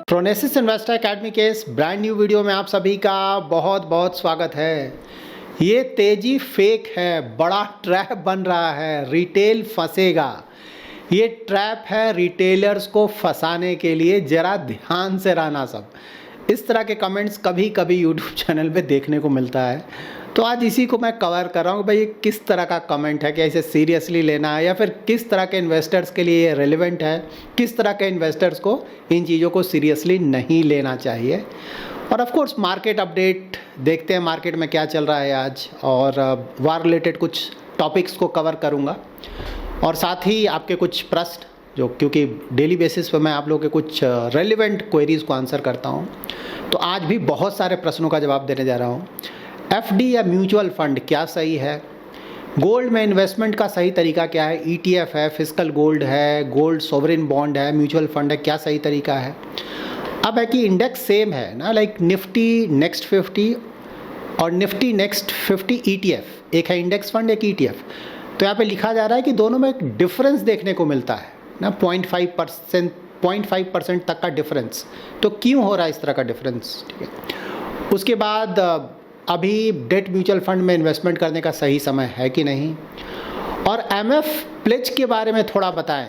प्रोनेसिस investor academy के इस brand new video में आप सभी का बहुत बहुत स्वागत है। ये तेजी फेक है, बड़ा ट्रैप बन रहा है, रिटेल फंसेगा। ये ट्रैप है रिटेलर्स को फंसाने के लिए, ज़रा ध्यान से रहना सब। इस तरह के कमेंट्स कभी कभी यूट्यूब चैनल पे देखने को मिलता है, तो आज इसी को मैं कवर कर रहा हूँ। भाई ये किस तरह का कमेंट है, क्या इसे सीरियसली लेना है या फिर किस तरह के इन्वेस्टर्स के लिए ये रेलेवेंट है, किस तरह के इन्वेस्टर्स को इन चीज़ों को सीरियसली नहीं लेना चाहिए। और ऑफ कोर्स मार्केट अपडेट देखते हैं, मार्केट में क्या चल रहा है आज, और वार रिलेटेड कुछ टॉपिक्स को कवर करूँगा। और साथ ही आपके कुछ प्रश्न जो, क्योंकि डेली बेसिस पर मैं आप लोगों के कुछ रेलिवेंट क्वेरीज़ को आंसर करता हूँ, तो आज भी बहुत सारे प्रश्नों का जवाब देने जा रहा हूँ। एफडी या म्यूचुअल फंड क्या सही है? गोल्ड में इन्वेस्टमेंट का सही तरीका क्या है? ईटीएफ है, फिजिकल गोल्ड है, गोल्ड सोवरेन बॉन्ड है, म्यूचुअल फंड है, क्या सही तरीका है? अब है कि इंडेक्स सेम है ना, लाइक निफ्टी नेक्स्ट 50 और निफ्टी नेक्स्ट 50 ईटीएफ, एक है इंडेक्स फंड, एक ईटीएफ। तो यहाँ पे लिखा जा रहा है कि दोनों में एक डिफरेंस देखने को मिलता है ना, 0.5% तक का डिफरेंस। तो क्यों हो रहा है इस तरह का डिफरेंस? ठीक है। उसके बाद अभी डेट म्यूचुअल फंड में इन्वेस्टमेंट करने का सही समय है कि नहीं? और एमएफ प्लेज के बारे में थोड़ा बताएं।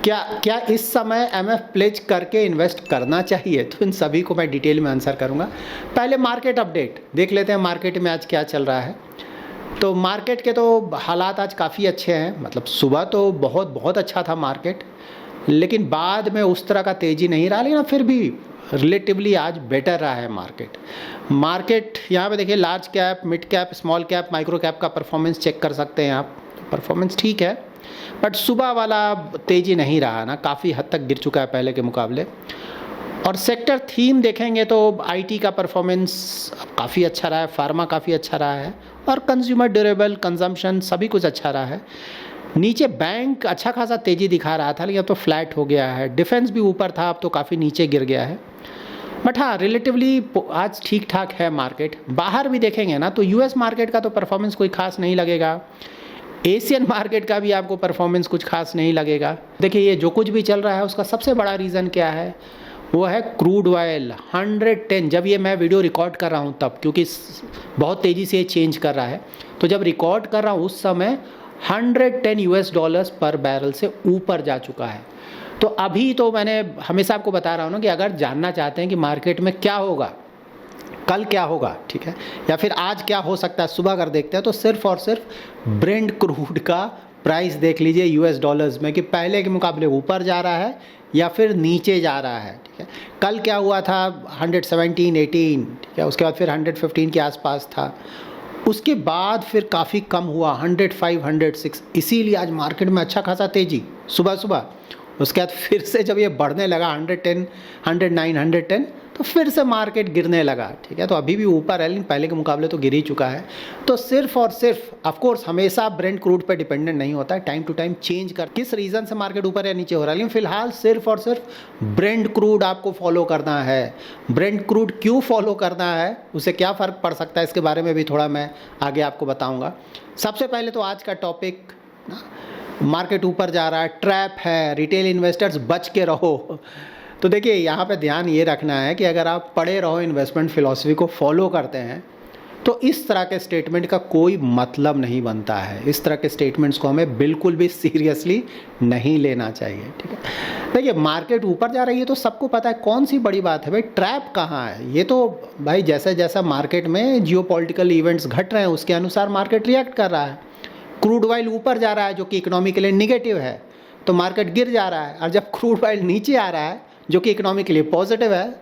क्या इस समय एमएफ प्लेज करके इन्वेस्ट करना चाहिए? तो इन सभी को मैं डिटेल में आंसर करूंगा। पहले मार्केट अपडेट देख लेते हैं, मार्केट में आज क्या चल रहा है। तो मार्केट के तो हालात आज काफ़ी अच्छे हैं, मतलब सुबह तो बहुत अच्छा था मार्केट, लेकिन बाद में उस तरह का तेज़ी नहीं रहा, लेकिन फिर भी रिलेटिवली आज बेटर रहा है मार्केट। यहाँ पे देखिए, large cap, mid cap, small cap, micro cap का परफॉर्मेंस चेक कर सकते हैं आप। परफॉर्मेंस ठीक है, बट सुबह वाला तेज़ी नहीं रहा ना, काफ़ी हद तक गिर चुका है पहले के मुकाबले। और सेक्टर थीम देखेंगे तो आईटी का परफॉर्मेंस काफ़ी अच्छा रहा है, फार्मा काफ़ी अच्छा रहा है, और कंज्यूमर ड्यूरेबल, कंजम्पशन सभी कुछ अच्छा रहा है। नीचे बैंक अच्छा खासा तेज़ी दिखा रहा था, लेकिन अब तो फ्लैट हो गया है। डिफेंस भी ऊपर था, अब तो काफ़ी नीचे गिर गया है। बट हाँ, रिलेटिवली आज ठीक ठाक है मार्केट। बाहर भी देखेंगे ना तो यूएस मार्केट का तो परफॉर्मेंस कोई खास नहीं लगेगा, एशियन मार्केट का भी आपको परफॉर्मेंस कुछ खास नहीं लगेगा। देखिए, ये जो कुछ भी चल रहा है उसका सबसे बड़ा रीज़न क्या है? वो है क्रूड ऑयल 110। जब ये मैं वीडियो रिकॉर्ड कर रहा हूँ तब, क्योंकि बहुत तेज़ी से ये चेंज कर रहा है, तो जब रिकॉर्ड कर रहा हूँ उस समय $110 पर बैरल से ऊपर जा चुका है। तो अभी तो मैंने हमेशा आपको बता रहा हूँ ना कि अगर जानना चाहते हैं कि मार्केट में क्या होगा, कल क्या होगा, ठीक है, या फिर आज क्या हो सकता है, सुबह अगर देखते हैं तो सिर्फ और सिर्फ ब्रेंट क्रूड का प्राइस देख लीजिए यूएस डॉलर्स में, कि पहले के मुकाबले ऊपर जा रहा है या फिर नीचे जा रहा है। ठीक है, कल क्या हुआ था? 117, 18, ठीक है, उसके बाद फिर 115 के आसपास था, उसके बाद फिर काफ़ी कम हुआ, 105, 106। इसीलिए आज मार्केट में अच्छा खासा तेज़ी सुबह। उसके बाद फिर से जब ये बढ़ने लगा 110, 109, 110, तो फिर से मार्केट गिरने लगा। ठीक है, तो अभी भी ऊपर है, लेकिन पहले के मुकाबले तो गिर ही चुका है। तो सिर्फ और सिर्फ ऑफ कोर्स हमेशा ब्रेंट क्रूड पे डिपेंडेंट नहीं होता है, टाइम टू टाइम चेंज कर किस रीज़न से मार्केट ऊपर या नीचे हो रहा है, लेकिन फिलहाल सिर्फ और सिर्फ ब्रेंट क्रूड आपको फॉलो करना है। ब्रेंट क्रूड क्यों फॉलो करना है, उसे क्या फ़र्क पड़ सकता है, इसके बारे में भी थोड़ा मैं आगे आपको बताऊँगा। सबसे पहले तो आज का टॉपिक, मार्केट ऊपर जा रहा है, ट्रैप है, रिटेल इन्वेस्टर्स बच के रहो। तो देखिए, यहाँ पे ध्यान ये रखना है कि अगर आप पढ़े रहो, इन्वेस्टमेंट फ़िलॉसफी को फॉलो करते हैं, तो इस तरह के स्टेटमेंट का कोई मतलब नहीं बनता है। इस तरह के स्टेटमेंट्स को हमें बिल्कुल भी सीरियसली नहीं लेना चाहिए। ठीक है, देखिए मार्केट ऊपर जा रही है तो सबको पता है, कौन सी बड़ी बात है भाई, ट्रैप कहाँ है? ये तो भाई जैसा जैसा मार्केट में जियोपॉलिटिकल इवेंट्स घट रहे हैं उसके अनुसार मार्केट रिएक्ट कर रहा है। क्रूड ऑयल ऊपर जा रहा है जो कि इकोनॉमी के लिए निगेटिव है, तो मार्केट गिर जा रहा है, और जब क्रूड ऑयल नीचे आ रहा है जो कि इकोनॉमी के लिए पॉजिटिव है,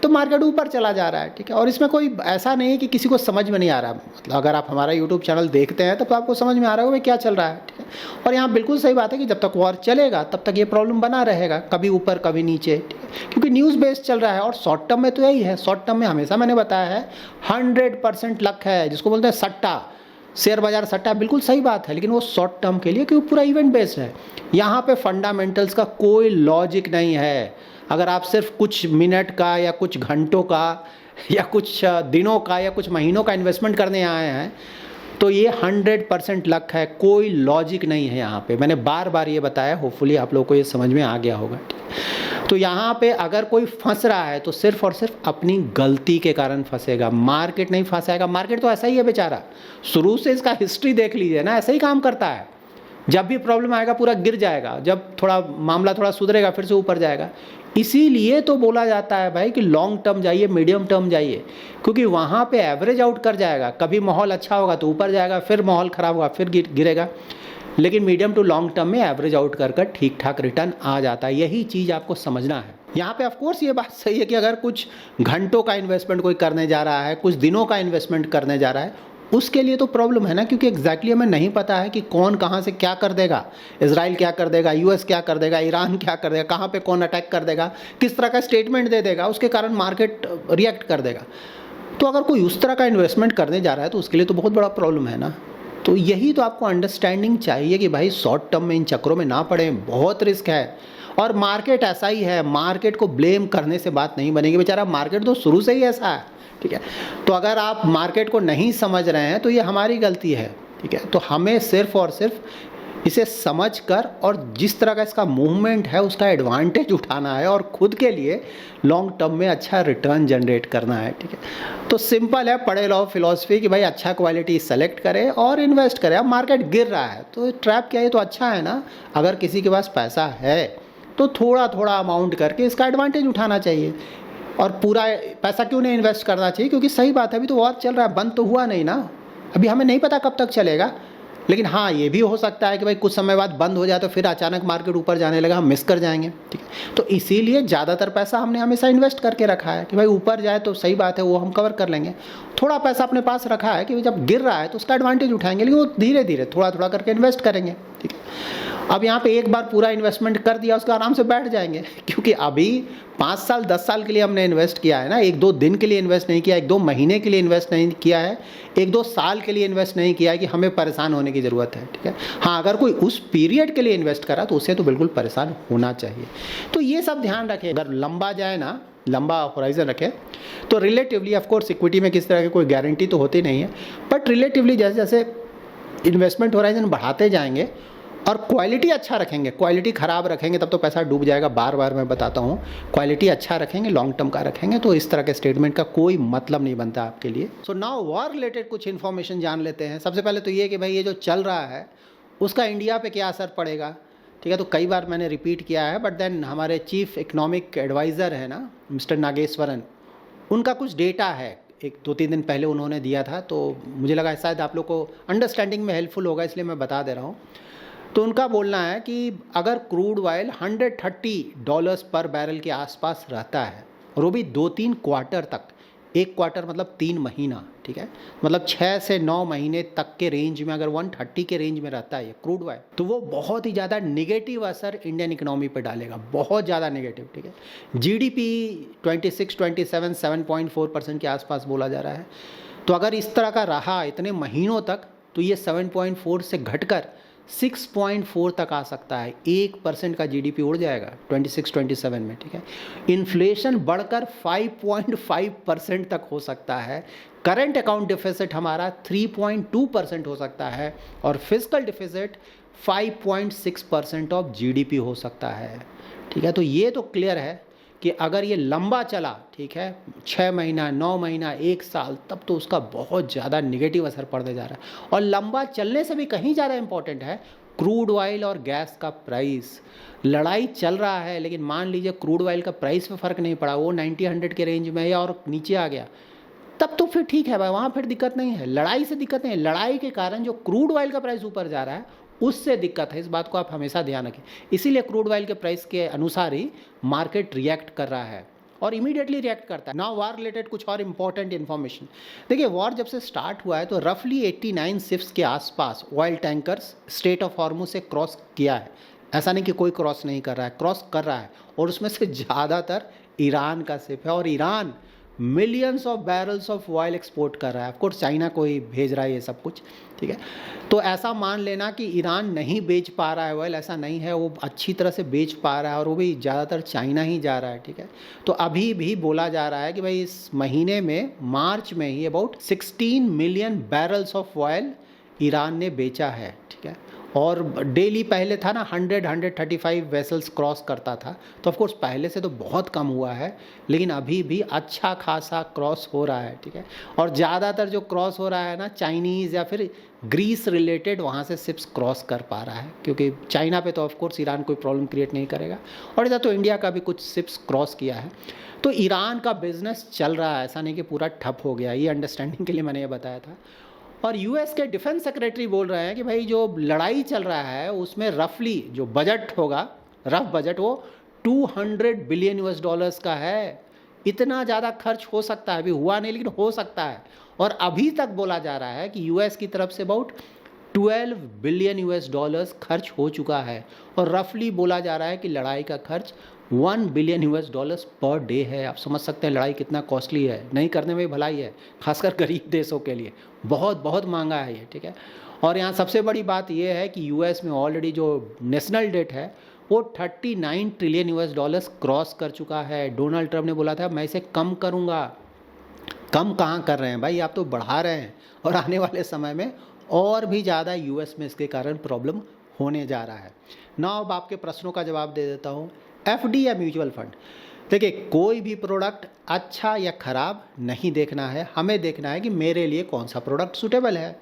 तो मार्केट ऊपर चला जा रहा है। ठीक है, और इसमें कोई ऐसा नहीं है कि किसी को समझ में नहीं आ रहा। मतलब अगर आप हमारा यूट्यूब चैनल देखते हैं तो आपको समझ में आ रहा होगा क्या चल रहा है। ठीक है, और यहाँ बिल्कुल सही बात है कि जब तक वॉर चलेगा तब तक ये प्रॉब्लम बना रहेगा, कभी ऊपर कभी नीचे। ठीक है, क्योंकि न्यूज़ बेस्ड चल रहा है, और शॉर्ट टर्म में तो यही है। शॉर्ट टर्म में हमेशा मैंने बताया है 100% लक है, जिसको बोलते हैं सट्टा, शेयर बाजार सट्टा। बिल्कुल सही बात है, लेकिन वो शॉर्ट टर्म के लिए, क्योंकि पूरा इवेंट बेस्ड है। यहाँ पे फंडामेंटल्स का कोई लॉजिक नहीं है। अगर आप सिर्फ कुछ मिनट का या कुछ घंटों का या कुछ दिनों का या कुछ महीनों का इन्वेस्टमेंट करने आए हैं, तो ये 100% लक है, कोई लॉजिक नहीं है यहाँ पे। मैंने बार बार ये बताया, होपफुली आप लोगों को ये समझ में आ गया होगा। तो यहाँ पे अगर कोई फंस रहा है तो सिर्फ और सिर्फ अपनी गलती के कारण फंसेगा, मार्केट नहीं फंसाएगा। मार्केट तो ऐसा ही है बेचारा, शुरू से इसका हिस्ट्री देख लीजिए ना, ऐसा ही काम करता है। जब भी प्रॉब्लम आएगा पूरा गिर जाएगा, जब थोड़ा मामला थोड़ा सुधरेगा फिर से ऊपर जाएगा। इसीलिए तो बोला जाता है भाई कि लॉन्ग टर्म जाइए, मीडियम टर्म जाइए, क्योंकि वहाँ पे एवरेज आउट कर जाएगा। कभी माहौल अच्छा होगा तो ऊपर जाएगा, फिर माहौल ख़राब होगा फिर गिरेगा, लेकिन मीडियम टू लॉन्ग टर्म में एवरेज आउट कर ठीक ठाक रिटर्न आ जाता है। यही चीज़ आपको समझना है। यहाँ पे ऑफ कोर्स ये बात सही है कि अगर कुछ घंटों का इन्वेस्टमेंट कोई करने जा रहा है, कुछ दिनों का इन्वेस्टमेंट करने जा रहा है, उसके लिए तो प्रॉब्लम है ना, क्योंकि एग्जैक्टली हमें नहीं पता है कि कौन कहाँ से क्या कर देगा। इजराइल क्या कर देगा, यूएस क्या कर देगा, ईरान क्या कर देगा, कहाँ पे कौन अटैक कर देगा, किस तरह का स्टेटमेंट दे देगा, उसके कारण मार्केट रिएक्ट कर देगा। तो अगर कोई उस तरह का इन्वेस्टमेंट करने जा रहा है तो उसके लिए तो बहुत बड़ा प्रॉब्लम है ना। तो यही तो आपको अंडरस्टैंडिंग चाहिए कि भाई शॉर्ट टर्म में इन चक्करों में ना पड़े, बहुत रिस्क है। और मार्केट ऐसा ही है, मार्केट को ब्लेम करने से बात नहीं बनेगी, बेचारा मार्केट तो शुरू से ही ऐसा है, ठीक है। तो अगर आप मार्केट को नहीं समझ रहे हैं तो ये हमारी गलती है, ठीक है। तो हमें सिर्फ और सिर्फ इसे समझकर और जिस तरह का इसका मूवमेंट है उसका एडवांटेज उठाना है और खुद के लिए लॉन्ग टर्म में अच्छा रिटर्न जनरेट करना है, ठीक है। तो सिंपल है, पढ़े लो फिलॉसफी कि भाई अच्छा क्वालिटी सेलेक्ट करें और इन्वेस्ट करें। अब मार्केट गिर रहा है तो ट्रैप क्या है, तो अच्छा है ना। अगर किसी के पास पैसा है तो थोड़ा थोड़ा अमाउंट करके इसका एडवांटेज उठाना चाहिए, और पूरा पैसा क्यों नहीं इन्वेस्ट करना चाहिए, क्योंकि सही बात है अभी तो वॉर चल रहा है, बंद तो हुआ नहीं ना, अभी हमें नहीं पता कब तक चलेगा। लेकिन हाँ, ये भी हो सकता है कि भाई कुछ समय बाद बंद हो जाए तो फिर अचानक मार्केट ऊपर जाने लगा, हम मिस कर जाएंगे, ठीक है। तो इसीलिए ज़्यादातर पैसा हमने हमेशा इन्वेस्ट करके रखा है कि भाई ऊपर जाए तो सही बात है, वो हम कवर कर लेंगे। थोड़ा पैसा अपने पास रखा है कि जब गिर रहा है तो उसका एडवांटेज उठाएंगे, लेकिन वो धीरे धीरे थोड़ा थोड़ा करके इन्वेस्ट करेंगे, ठीक है। अब यहाँ पे एक बार पूरा इन्वेस्टमेंट कर दिया उसका आराम से बैठ जाएंगे, क्योंकि अभी 5 साल 10 साल के लिए हमने इन्वेस्ट किया है ना, 1-2 दिन के लिए इन्वेस्ट नहीं किया, 1-2 महीने के लिए इन्वेस्ट नहीं किया है, 1-2 साल के लिए इन्वेस्ट नहीं किया है कि हमें परेशान होने की ज़रूरत है, ठीक है। हाँ, अगर कोई उस पीरियड के लिए इन्वेस्ट करा तो उससे तो बिल्कुल परेशान होना चाहिए। तो ये सब ध्यान रखें, अगर लंबा जाए ना, लंबा होराइजन रखें तो रिलेटिवली ऑफकोर्स इक्विटी में किस तरह की कोई गारंटी तो होती नहीं है, बट रिलेटिवली जैसे जैसे इन्वेस्टमेंट होराइजन बढ़ाते जाएंगे और क्वालिटी अच्छा रखेंगे, क्वालिटी ख़राब रखेंगे तब तो पैसा डूब जाएगा। बार बार मैं बताता हूँ, क्वालिटी अच्छा रखेंगे, लॉन्ग टर्म का रखेंगे तो इस तरह के स्टेटमेंट का कोई मतलब नहीं बनता आपके लिए। सो नाउ वॉर रिलेटेड कुछ इन्फॉर्मेशन जान लेते हैं। सबसे पहले तो ये कि भाई ये जो चल रहा है उसका इंडिया पे क्या असर पड़ेगा, ठीक है। तो कई बार मैंने रिपीट किया है, बट देन हमारे चीफ इकोनॉमिक एडवाइज़र है ना मिस्टर नागेश्वरन, उनका कुछ डेटा है, 1-2-3 दिन पहले उन्होंने दिया था, तो मुझे लगा शायद आप लोग को अंडरस्टैंडिंग में हेल्पफुल होगा, इसलिए मैं बता दे रहा हूँ। तो उनका बोलना है कि अगर क्रूड ऑयल $130 पर बैरल के आसपास रहता है और वो भी 2-3 क्वार्टर तक, एक क्वार्टर मतलब 3 महीना, ठीक है, मतलब 6 से 9 महीने तक के रेंज में अगर 130 के रेंज में रहता है ये क्रूड ऑयल, तो वो बहुत ही ज़्यादा नेगेटिव असर इंडियन इकोनॉमी पे डालेगा, बहुत ज़्यादा नेगेटिव, ठीक है। जीडीपी 7.4% के आसपास बोला जा रहा है। तो अगर इस तरह का रहा इतने महीनों तक तो ये 7.4 से घटकर 6.4 तक आ सकता है, 1% का जीडीपी उड़ जाएगा 26-27 में, ठीक है। इन्फ्लेशन बढ़कर 5.5% तक हो सकता है, करंट अकाउंट डिफिसिट हमारा 3.2% हो सकता है और फिस्कल डिफिसिट 5.6% ऑफ जीडीपी हो सकता है, ठीक है। तो ये तो क्लियर है कि अगर ये लंबा चला, ठीक है, 6 महीना, 9 महीना, 1 साल, तब तो उसका बहुत ज़्यादा नेगेटिव असर पड़ने जा रहा है। और लंबा चलने से भी कहीं ज़्यादा इम्पोर्टेंट है क्रूड ऑयल और गैस का प्राइस। लड़ाई चल रहा है लेकिन मान लीजिए क्रूड ऑयल का प्राइस में फ़र्क नहीं पड़ा, वो 90-100 के रेंज में या और नीचे आ गया, तब तो फिर ठीक है भाई, वहाँ फिर दिक्कत नहीं है, लड़ाई से दिक्कत नहीं है। लड़ाई के कारण जो क्रूड ऑयल का प्राइस ऊपर जा रहा है उससे दिक्कत है, इस बात को आप हमेशा ध्यान रखें। इसीलिए क्रूड ऑयल के प्राइस के अनुसार ही मार्केट रिएक्ट कर रहा है और इमीडिएटली रिएक्ट करता है। नाउ वॉर रिलेटेड कुछ और इंपॉर्टेंट इन्फॉर्मेशन। देखिए, वॉर जब से स्टार्ट हुआ है तो रफली 89 शिप्स के आसपास oil tankers straight of Hormuz से क्रॉस किया है। ऐसा नहीं कि कोई क्रॉस नहीं कर रहा है, क्रॉस कर रहा है, और उसमें से ज़्यादातर ईरान का शिप है और Iran millions of barrels of oil export कर रहा है। ऑफकोर्स चाइना को ही भेज रहा है ये सब कुछ, ठीक है। तो ऐसा मान लेना कि ईरान नहीं बेच पा रहा है ऑयल, ऐसा नहीं है, वो अच्छी तरह से बेच पा रहा है और वो भी ज़्यादातर चाइना ही जा रहा है, ठीक है। तो अभी भी बोला जा रहा है कि भाई इस महीने में, मार्च में ही about 16 million barrels of oil Iran ने बेचा है, ठीक है। और डेली पहले था ना 135 वेसल्स क्रॉस करता था, तो ऑफकोर्स पहले से तो बहुत कम हुआ है, लेकिन अभी भी अच्छा खासा क्रॉस हो रहा है, ठीक है। और ज़्यादातर जो क्रॉस हो रहा है ना, चाइनीज़ या फिर ग्रीस रिलेटेड वहाँ से शिप्स क्रॉस कर पा रहा है, क्योंकि चाइना पे तो ऑफकोर्स ईरान कोई प्रॉब्लम क्रिएट नहीं करेगा। और इधर तो इंडिया का भी कुछ शिप्स क्रॉस किया है, तो ईरान का बिजनेस चल रहा है, ऐसा नहीं कि पूरा ठप हो गया। ये अंडरस्टैंडिंग के लिए मैंने ये बताया था। और यूएस के डिफेंस सेक्रेटरी बोल रहे हैं कि भाई जो लड़ाई चल रहा है उसमें रफली जो बजट होगा, रफ बजट, वो 200 बिलियन यूएस डॉलर्स का है। इतना ज़्यादा खर्च हो सकता है, अभी हुआ नहीं लेकिन हो सकता है। और अभी तक बोला जा रहा है कि यूएस की तरफ say about 12 billion US dollars खर्च हो चुका है। और रफली बोला जा रहा है कि लड़ाई का खर्च 1 billion US dollars per day है। आप समझ सकते हैं लड़ाई कितना कॉस्टली है, नहीं करने में भलाई है, खासकर गरीब देशों के लिए बहुत बहुत महंगा है ये, ठीक है। और यहाँ सबसे बड़ी बात ये है कि यूएस में ऑलरेडी जो नेशनल डेट है वो 39 ट्रिलियन यूएस डॉलर्स क्रॉस कर चुका है। डोनाल्ड ट्रंप ने बोला था मैं इसे कम करूँगा। कम कहाँ कर रहे हैं भाई, आप तो बढ़ा रहे हैं। और आने वाले समय में और भी ज़्यादा यूएस में इसके कारण प्रॉब्लम होने जा रहा है ना। अब आपके प्रश्नों का जवाब दे देता हूँ। एफडी या म्यूचुअल फंड, देखिए कोई भी प्रोडक्ट अच्छा या ख़राब नहीं देखना है, हमें देखना है कि मेरे लिए कौन सा प्रोडक्ट सूटेबल है।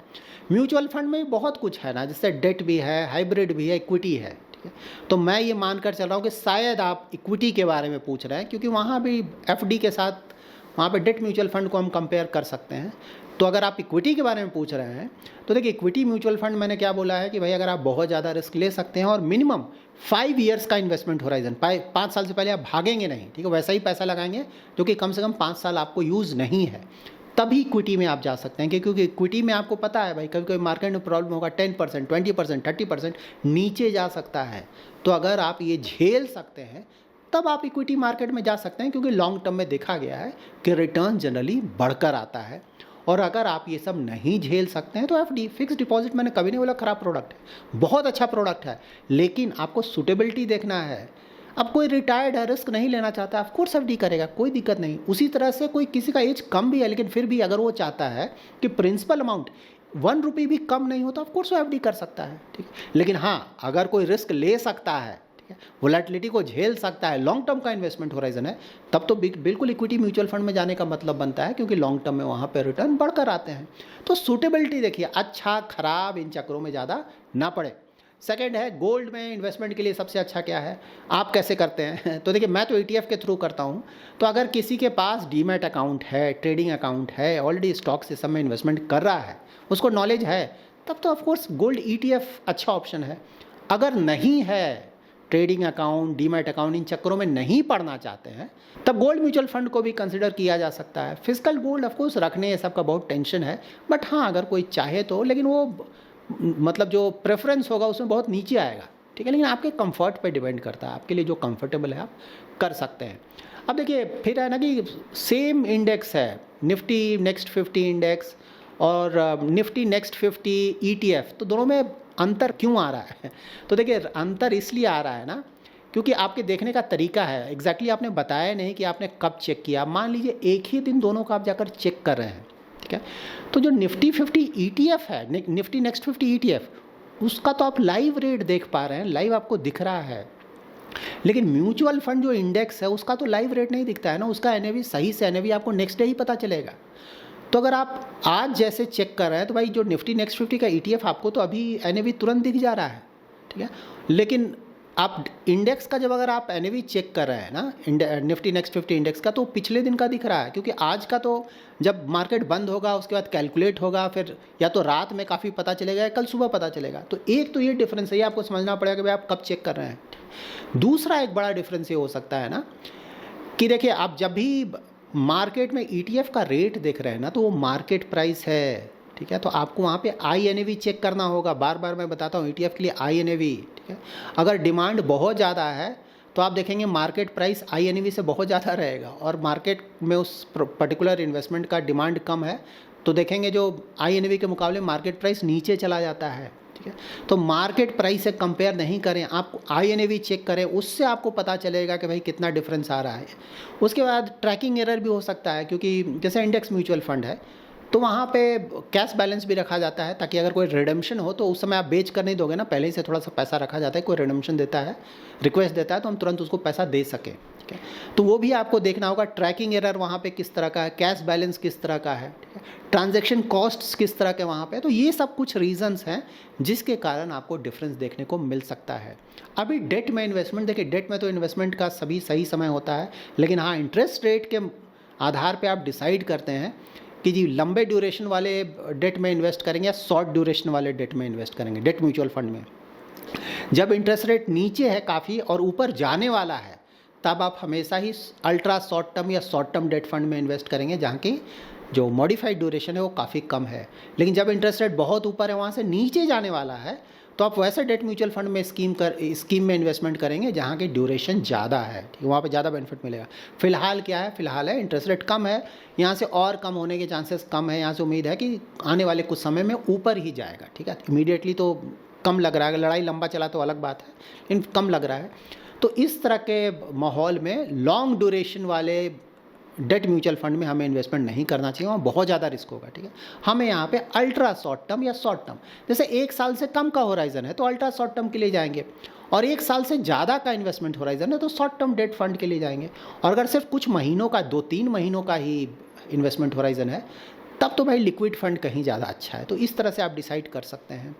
म्यूचुअल फंड में बहुत कुछ है ना, जैसे डेट भी है, हाइब्रिड भी है, इक्विटी है, ठीक है। तो मैं ये मानकर चल रहा हूँ कि शायद आप इक्विटी के बारे में पूछ रहे हैं, क्योंकि वहाँ भी एफडी के साथ वहाँ पे डेट म्यूचुअल फंड को हम कंपेयर कर सकते हैं। तो अगर आप इक्विटी के बारे में पूछ रहे हैं तो देखिए इक्विटी म्यूचुअल फंड मैंने क्या बोला है कि भाई अगर आप बहुत ज़्यादा रिस्क ले सकते हैं और मिनिमम 5 ईयर्स का इन्वेस्टमेंट होराइजन, 5 साल से पहले आप भागेंगे नहीं, ठीक है, वैसा ही पैसा लगाएंगे जो कि कम से कम 5 साल आपको यूज़ नहीं है, तभी इक्विटी में आप जा सकते हैं। क्योंकि इक्विटी में आपको पता है भाई कभी कभी मार्केट में प्रॉब्लम होगा, 10%, 20%, 30% नीचे जा सकता है। तो अगर आप ये झेल सकते हैं तब आप इक्विटी मार्केट में जा सकते हैं, क्योंकि लॉन्ग टर्म में देखा गया है कि रिटर्न जनरली बढ़कर आता है। और अगर आप ये सब नहीं झेल सकते हैं तो एफडी, फिक्स डिपॉजिट, मैंने कभी नहीं बोला खराब प्रोडक्ट है, बहुत अच्छा प्रोडक्ट है, लेकिन आपको सूटेबिलिटी देखना है। अब कोई रिटायर्ड है, रिस्क नहीं लेना चाहता, ऑफ कोर्स एफडी करेगा, कोई दिक्कत नहीं। उसी तरह से कोई किसी का एज कम भी है लेकिन फिर भी अगर वो चाहता है कि प्रिंसिपल अमाउंट 1 रुपये भी कम नहीं होता, ऑफ कोर्स वो एफडी कर सकता है, ठीक है। लेकिन हाँ, अगर कोई रिस्क ले सकता है, वोलेटिलिटी को झेल सकता है, लॉन्ग टर्म का इन्वेस्टमेंट होराइजन है, तब तो बिल्कुल इक्विटी म्यूचुअल फंड में जाने का मतलब बनता है, क्योंकि लॉन्ग टर्म में वहाँ पे रिटर्न बढ़कर आते हैं। तो सूटेबिलिटी देखिए, अच्छा खराब इन चक्रों में ज़्यादा ना पड़े। सेकेंड है गोल्ड में इन्वेस्टमेंट के लिए सबसे अच्छा क्या है, आप कैसे करते हैं? तो देखिए मैं तो ETF के थ्रू करता हूँ। तो अगर किसी के पास डीमैट अकाउंट है, ट्रेडिंग अकाउंट है, ऑलरेडी स्टॉक से सब में इन्वेस्टमेंट कर रहा है, उसको नॉलेज है, तब तो ऑफकोर्स गोल्ड ETF अच्छा ऑप्शन है। अगर नहीं है, ट्रेडिंग अकाउंट, डीमैट अकाउंट, इन चक्करों में नहीं पढ़ना चाहते हैं, तब गोल्ड म्यूचुअल फंड को भी कंसिडर किया जा सकता है। फिजिकल गोल्ड ऑफकोर्स रखने ये सब का बहुत टेंशन है, बट हाँ अगर कोई चाहे तो, लेकिन वो मतलब जो प्रेफरेंस होगा उसमें बहुत नीचे आएगा, ठीक है। लेकिन आपके कंफर्ट पे डिपेंड करता है, आपके लिए जो कंफर्टेबल है आप कर सकते हैं। अब देखिए फिर है ना कि सेम इंडेक्स है, निफ्टी नेक्स्ट 50 इंडेक्स और निफ्टी नेक्स्ट 50 ETF, तो दोनों में अंतर क्यों आ रहा है? तो देखिए अंतर इसलिए आ रहा है ना, क्योंकि आपके देखने का तरीका है। एग्जैक्टली आपने बताया नहीं कि आपने कब चेक किया। मान लीजिए एक ही दिन दोनों का आप जाकर चेक कर रहे हैं, ठीक है। तो जो निफ्टी 50 ETF है, निफ्टी नेक्स्ट 50 ETF, उसका तो आप लाइव रेट देख पा रहे हैं, लाइव आपको दिख रहा है। लेकिन म्यूचुअल फंड जो इंडेक्स है उसका तो लाइव रेट नहीं दिखता है ना, उसका NAV सही से NAV आपको नेक्स्ट डे ही पता चलेगा। तो अगर आप आज जैसे चेक कर रहे हैं तो भाई जो निफ्टी नेक्स्ट 50 का ETF आपको तो अभी NAV तुरंत दिख जा रहा है, ठीक है। लेकिन आप इंडेक्स का जब अगर आप NAV चेक कर रहे हैं ना, निफ्टी नेक्स्ट 50 इंडेक्स का, तो पिछले दिन का दिख रहा है, क्योंकि आज का तो जब मार्केट बंद होगा उसके बाद कैलकुलेट होगा, फिर या तो रात में काफ़ी पता चलेगा या कल सुबह पता चलेगा। तो एक तो ये डिफरेंस है, ये आपको समझना पड़ेगा कि भाई आप कब चेक कर रहे हैं। दूसरा एक बड़ा डिफरेंस ये हो सकता है ना कि देखिए आप जब भी मार्केट में ETF का रेट देख रहे हैं ना, तो वो मार्केट प्राइस है, ठीक है। तो आपको वहाँ पे INAV चेक करना होगा। बार बार मैं बताता हूँ ETF के लिए INAV, ठीक है। अगर डिमांड बहुत ज़्यादा है तो आप देखेंगे मार्केट प्राइस INAV से बहुत ज़्यादा रहेगा, और मार्केट में उस पर्टिकुलर इन्वेस्टमेंट का डिमांड कम है तो देखेंगे जो INAV के मुकाबले मार्केट प्राइस नीचे चला जाता है, ठीक है। तो मार्केट प्राइस से कंपेयर नहीं करें, आप INAV चेक करें, उससे आपको पता चलेगा कि भाई कितना डिफरेंस आ रहा है। उसके बाद ट्रैकिंग एरर भी हो सकता है, क्योंकि जैसे इंडेक्स म्यूचुअल फंड है तो वहाँ पे कैश बैलेंस भी रखा जाता है ताकि अगर कोई रिडेम्पशन हो तो उस समय आप बेच कर नहीं दोगे ना, पहले ही से थोड़ा सा पैसा रखा जाता है, कोई रिडेम्पशन देता है, रिक्वेस्ट देता है तो हम तुरंत उसको पैसा दे सकें, ठीक है। तो वो भी आपको देखना होगा, ट्रैकिंग एरर वहाँ पे किस तरह का है, कैश बैलेंस किस तरह का है, ठीक है, ट्रांजैक्शन कॉस्ट्स किस तरह के वहाँ पे, तो ये सब कुछ रीजंस हैं जिसके कारण आपको डिफरेंस देखने को मिल सकता है। अभी डेट में इन्वेस्टमेंट, देखिए डेट में तो इन्वेस्टमेंट का सभी सही समय होता है, लेकिन हाँ इंटरेस्ट रेट के आधार पे आप डिसाइड करते हैं कि जी लंबे ड्यूरेशन वाले डेट में इन्वेस्ट करेंगे या शॉर्ट ड्यूरेशन वाले डेट में इन्वेस्ट करेंगे। डेट म्यूचुअल फंड में जब इंटरेस्ट रेट नीचे है काफ़ी और ऊपर जाने वाला है, तब आप हमेशा ही अल्ट्रा शॉर्ट टर्म या शॉर्ट टर्म डेट फंड में इन्वेस्ट करेंगे जहाँ की जो मॉडिफाइड ड्यूरेशन है वो काफ़ी कम है। लेकिन जब इंटरेस्ट रेट बहुत ऊपर है, वहाँ से नीचे जाने वाला है, तो आप वैसे डेट म्यूचुअल फंड में स्कीम में इन्वेस्टमेंट करेंगे जहाँ की ड्यूरेशन ज़्यादा है, ठीक है, वहाँ पे ज़्यादा बेनिफिट मिलेगा। फिलहाल क्या है, फिलहाल है इंटरेस्ट रेट कम है, यहाँ से और कम होने के चांसेस कम है, यहाँ से उम्मीद है कि आने वाले कुछ समय में ऊपर ही जाएगा, ठीक है। इमीडिएटली तो कम लग रहा है, लड़ाई लंबा चला तो अलग बात है, लेकिन कम लग रहा है। तो इस तरह के माहौल में लॉन्ग ड्यूरेशन वाले डेट म्यूचुअल फंड में हमें इन्वेस्टमेंट नहीं करना चाहिए, वहाँ बहुत ज़्यादा रिस्क होगा, ठीक है। हमें यहाँ पे अल्ट्रा शॉर्ट टर्म या शॉर्ट टर्म, जैसे 1 साल से कम का होराइजन है तो अल्ट्रा शॉर्ट टर्म के लिए जाएंगे, और 1 साल से ज़्यादा का इन्वेस्टमेंट होराइजन है तो शॉर्ट टर्म डेट फंड के लिए जाएंगे। और अगर सिर्फ कुछ महीनों का, 2-3 महीनों का ही इन्वेस्टमेंट होराइजन है, तब तो भाई लिक्विड फंड कहीं ज़्यादा अच्छा है। तो इस तरह से आप डिसाइड कर सकते हैं।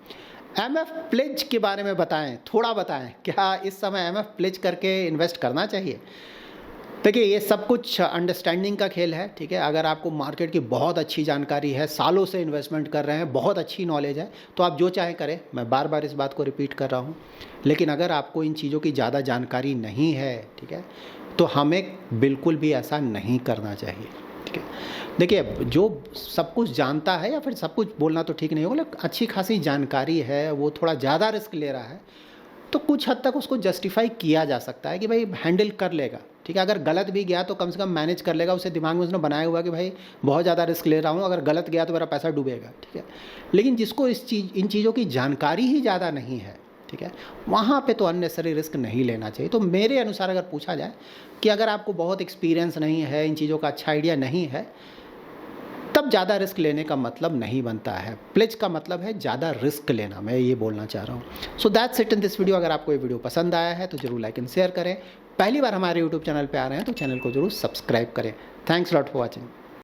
एमएफ प्लेज के बारे में बताएं, थोड़ा बताएं, क्या इस समय एमएफ प्लेज करके इन्वेस्ट करना चाहिए? देखिए ये सब कुछ अंडरस्टैंडिंग का खेल है, ठीक है। अगर आपको मार्केट की बहुत अच्छी जानकारी है, सालों से इन्वेस्टमेंट कर रहे हैं, बहुत अच्छी नॉलेज है, तो आप जो चाहें करें, मैं बार बार इस बात को रिपीट कर रहा हूँ। लेकिन अगर आपको इन चीज़ों की ज़्यादा जानकारी नहीं है, ठीक है, तो हमें बिल्कुल भी ऐसा नहीं करना चाहिए, ठीक है। देखिए जो सब कुछ जानता है, या फिर सब कुछ बोलना तो ठीक नहीं होगा, लेकिन अच्छी खासी जानकारी है, वो थोड़ा ज़्यादा रिस्क ले रहा है, तो कुछ हद तक उसको जस्टिफाई किया जा सकता है कि भाई हैंडल कर लेगा, ठीक है। अगर गलत भी गया तो कम से कम मैनेज कर लेगा, उसे दिमाग में उसने बनाया हुआ कि भाई बहुत ज़्यादा रिस्क ले रहा हूँ, अगर गलत गया तो मेरा पैसा डूबेगा, ठीक है। लेकिन जिसको इन चीज़ों की जानकारी ही ज़्यादा नहीं है, ठीक है, वहाँ पे तो अननेसेसरी रिस्क नहीं लेना चाहिए। तो मेरे अनुसार अगर पूछा जाए कि अगर आपको बहुत एक्सपीरियंस नहीं है, इन चीज़ों का अच्छा आइडिया नहीं है, तब ज़्यादा रिस्क लेने का मतलब नहीं बनता है। प्लेज का मतलब है ज़्यादा रिस्क लेना, मैं ये बोलना चाह रहा हूँ। So that's it in this video. अगर आपको ये वीडियो पसंद आया है तो जरूर लाइक एंड शेयर करें। पहली बार हमारे यूट्यूब चैनल पे आ रहे हैं तो चैनल को जरूर सब्सक्राइब करें। Thanks lot for watching.